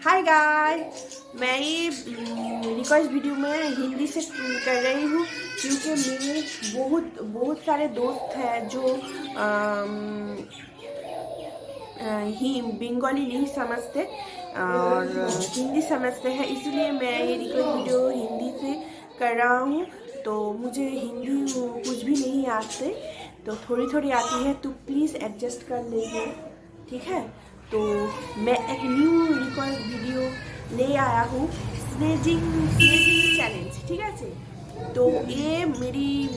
Hi guys, मैं ये request video में हिंदी से कर रही हूँ क्योंकि मेरे बहुत बहुत सारे दोस्त हैं जो ही बंगाली नहीं समझते और हिंदी समझते हैं, इसलिए मैं ये रिक्वेस्ट वीडियो हिंदी से कर रहा हूँ। तो मुझे हिंदी कुछ भी नहीं आते, तो थोड़ी थोड़ी आती है, तो प्लीज़ एडजस्ट कर लीजिए, ठीक है। तो मैं एक न्यू रिक्वेस्ट वीडियो ले आया हूँ, स्नेजिंग स्नेजिंग चैलेंज, ठीक है। तो ये मेरी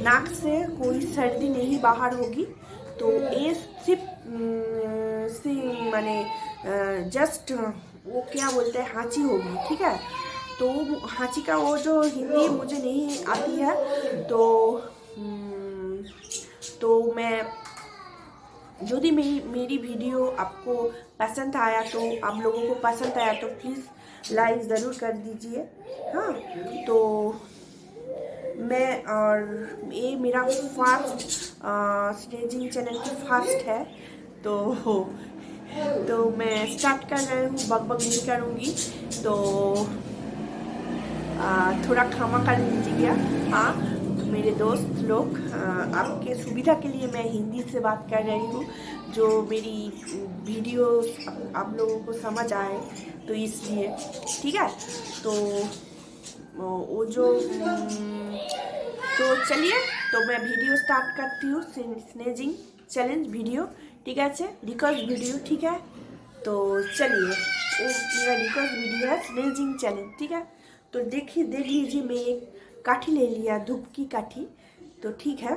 नाक से कोई सर्दी नहीं बाहर होगी, तो ये सिर्फ से माने जस्ट वो क्या बोलते हैं, हाँची होगी, ठीक है। तो हाँची का वो जो हिंदी मुझे नहीं आती है, तो मैं यदि मेरी वीडियो आपको पसंद आया, तो आप लोगों को पसंद आया तो प्लीज़ लाइक ज़रूर कर दीजिए। हाँ, तो मैं और ये मेरा फर्स्ट स्टेजिंग चैनल की फर्स्ट है, तो मैं स्टार्ट कर रही हूँ, बकबक नहीं करूँगी, तो थोड़ा क्षमा कर लीजिएगा। हाँ, मेरे दोस्त लोग, आपके सुविधा के लिए मैं हिंदी से बात कर रही हूँ, जो मेरी वीडियो आप लोगों को समझ आए, तो इसलिए ठीक है। तो वो जो तो चलिए, तो मैं वीडियो स्टार्ट करती हूँ, स्नेजिंग चैलेंज वीडियो, ठीक है, रिक्वेस्ट वीडियो, ठीक है। तो चलिए, वो मेरा रिक्वेस्ट वीडियो है स्नेजिंग चैलेंज, ठीक है। तो देख लीजिए, मैं एक काठी ले लिया, धूप की काठी, तो ठीक है।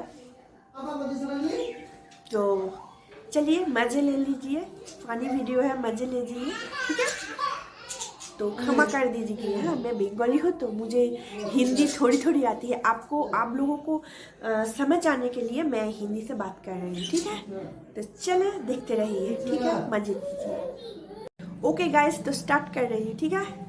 तो चलिए, मज़े ले लीजिए, फनी वीडियो है, मज़े लीजिए, ठीक है। तो क्षमा कर दीजिए, हाँ, मैं बंगाली हूँ, तो मुझे हिंदी थोड़ी थोड़ी आती है, आप लोगों को समझ आने के लिए मैं हिंदी से बात कर रही हूँ, ठीक है। तो चले, देखते रहिए, ठीक है, मजे लीजिए। ओके गाइस, तो स्टार्ट कर रही हूँ, ठीक है।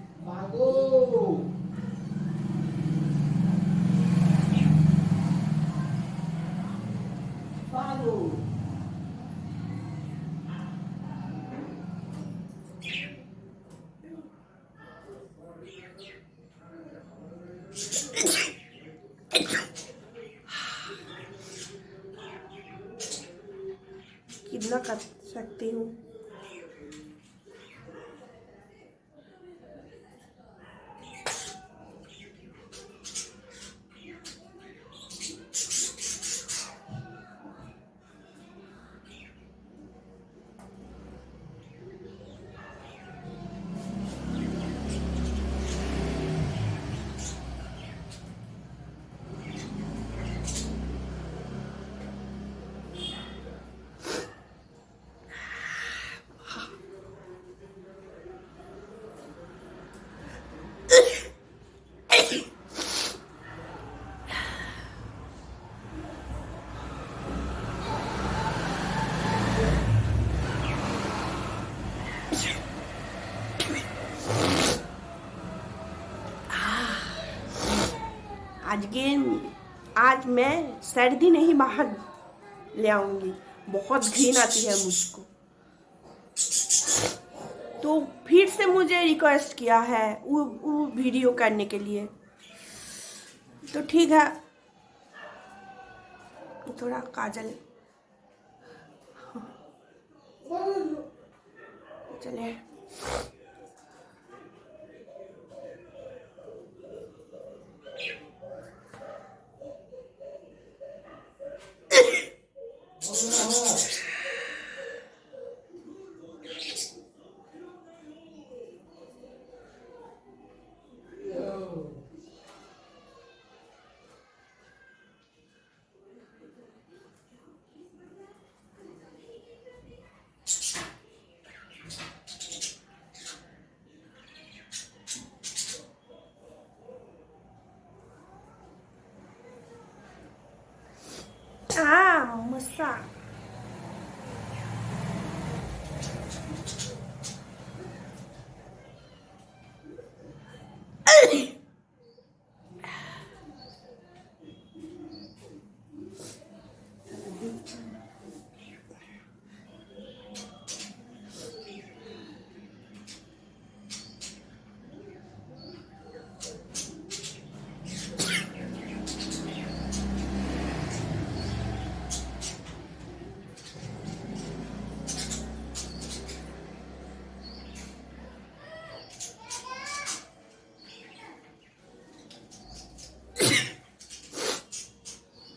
कितना कर सकती हूँ। आज मैं सर्दी नहीं बाहर ले आऊंगी, बहुत घिन आती है मुझको। तो फिर से मुझे रिक्वेस्ट किया है वो वीडियो करने के लिए, तो ठीक है, थोड़ा काजल चले।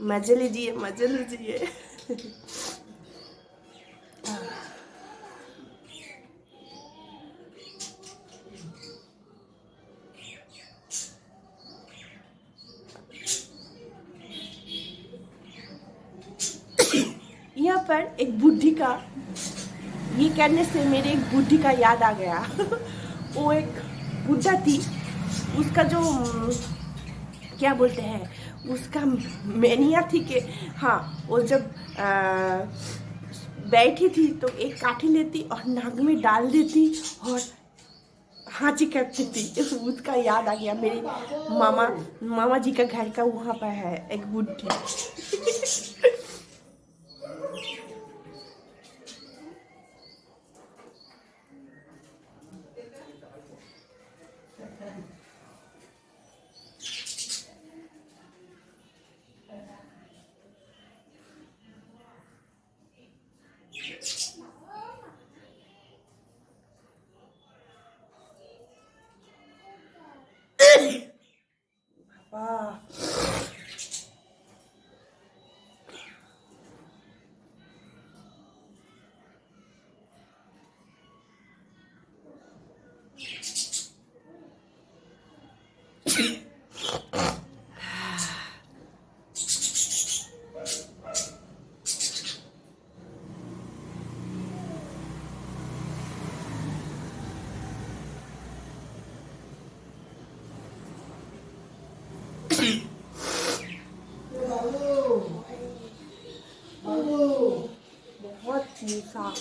मजे लीजिए, मजे लीजिए। यहाँ पर एक बुढ़ी का, ये कहने से मेरे एक बुढ़ी का याद आ गया। वो एक बुढ़ा थी, उसका जो क्या बोलते हैं, उसका मैनिया थी कि हाँ, वो जब बैठी थी तो एक काठी लेती और नाक में डाल देती और हाँची करती थी। उसका याद आ गया। मेरे मामा मामा जी का घर का वहाँ पर है एक बुढ़ी। वाह, बहुत मीठा।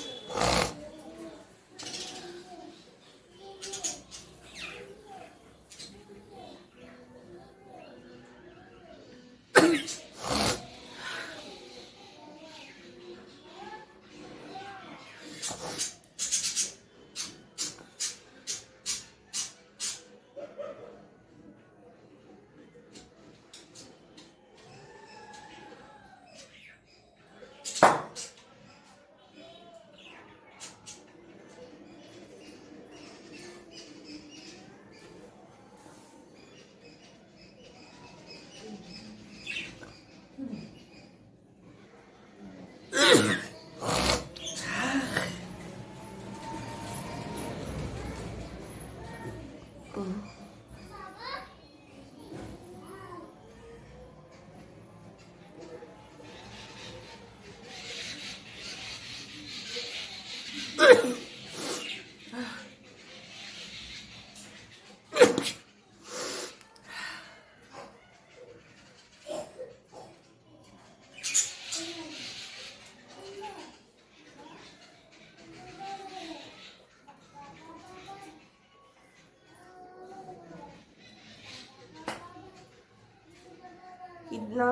इतना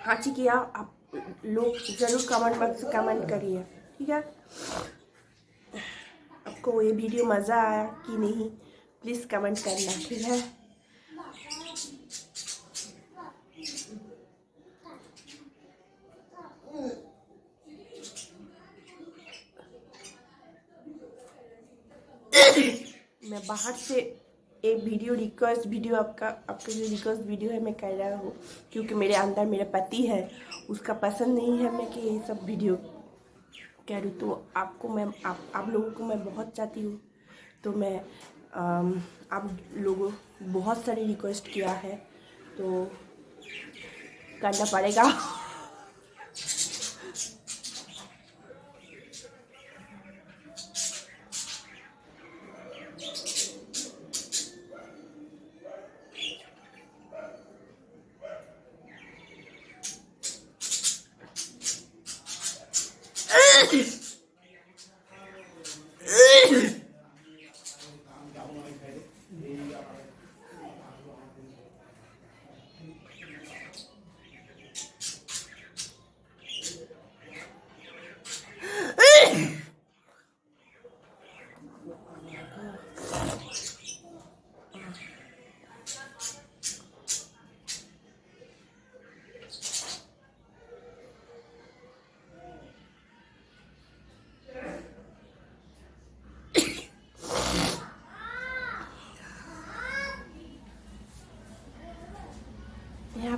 हाँची किया, आप लोग ज़रूर कमेंट बॉक्स में कमेंट करिए, ठीक है। आपको ये वीडियो मज़ा आया कि नहीं, प्लीज़ कमेंट करना, ठीक है। मैं बाहर से एक वीडियो रिक्वेस्ट वीडियो आपका जो रिक्वेस्ट वीडियो है मैं कर रहा हूँ, क्योंकि मेरे अंदर मेरा पति है, उसका पसंद नहीं है मैं कि ये सब वीडियो करूँ। तो आपको मैं आप लोगों को मैं बहुत चाहती हूँ, तो मैं आप लोगों बहुत सारी रिक्वेस्ट किया है तो करना पड़ेगा।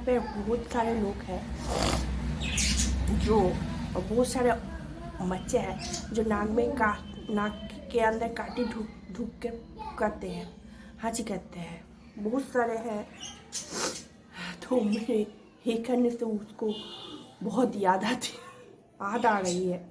पे बहुत सारे लोग हैं जो, बहुत सारे बच्चे हैं जो नाक के अंदर काटी ढूक के करते हैं, हाजी करते हैं, बहुत सारे हैं। तो मेरे ये करने से उसको बहुत याद आ रही है।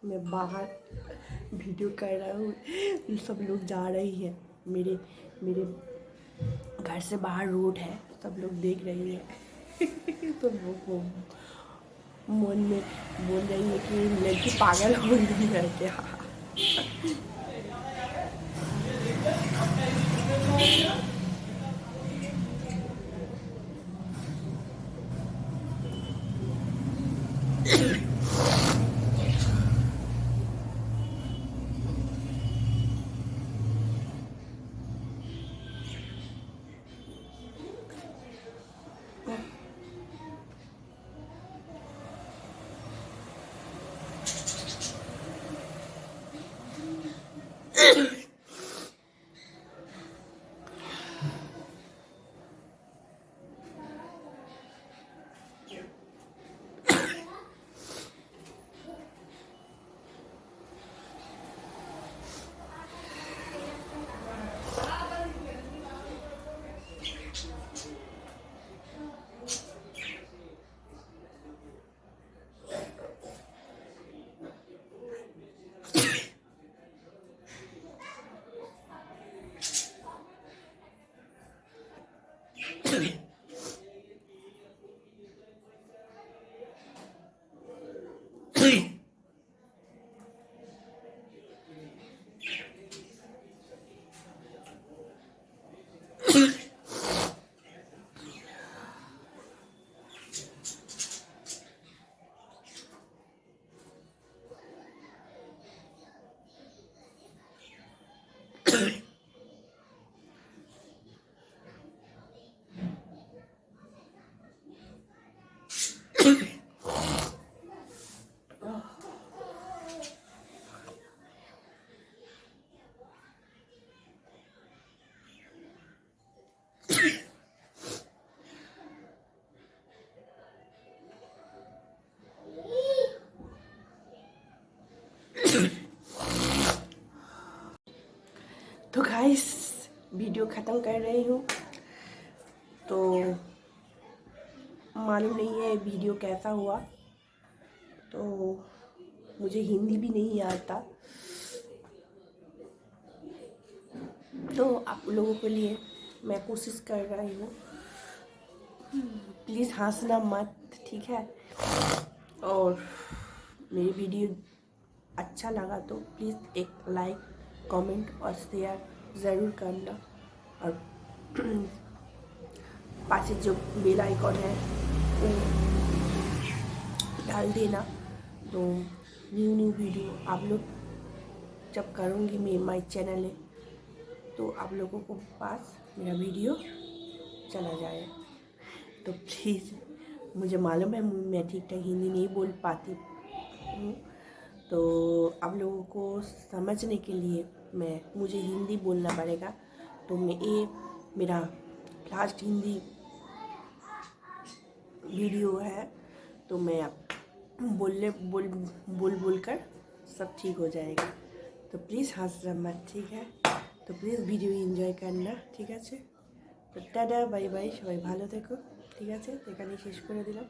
मैं बाहर वीडियो कर रहा हूँ, सब लोग जा रही है, मेरे मेरे घर से बाहर रोड है, सब लोग देख रही है। तो वो मन में बोल रही है कि लड़की पागल हो रही है क्या। तो गाइस वीडियो ख़त्म कर रही हूँ। तो मालूम नहीं है वीडियो कैसा हुआ, तो मुझे हिंदी भी नहीं आता, तो आप लोगों के लिए मैं कोशिश कर रही हूँ। प्लीज़ हंसना मत, ठीक है। और मेरी वीडियो अच्छा लगा तो प्लीज़ एक लाइक, कमेंट और शेयर ज़रूर करना, और पास जो बेल आइकॉन है वो डाल देना। तो न्यू वीडियो आप लोग जब करूँगी, मैं माई चैनल है तो आप लोगों को पास मेरा वीडियो चला जाए। तो प्लीज़, मुझे मालूम है मैं ठीक ठाक हिंदी नहीं बोल पाती हूँ, तो आप लोगों को समझने के लिए मुझे हिंदी बोलना पड़ेगा। तो ये मेरा लास्ट हिंदी वीडियो है, तो मैं बोल कर सब ठीक हो जाएगा। तो प्लीज़ हंसना मत, ठीक है। तो प्लीज़ ভিডিও এনজয় करना, ঠিক আছে। তো টাটা বাই বাই, সবাই ভালো থেকো, ঠিক আছে। এখানেই শেষ করে দিলাম।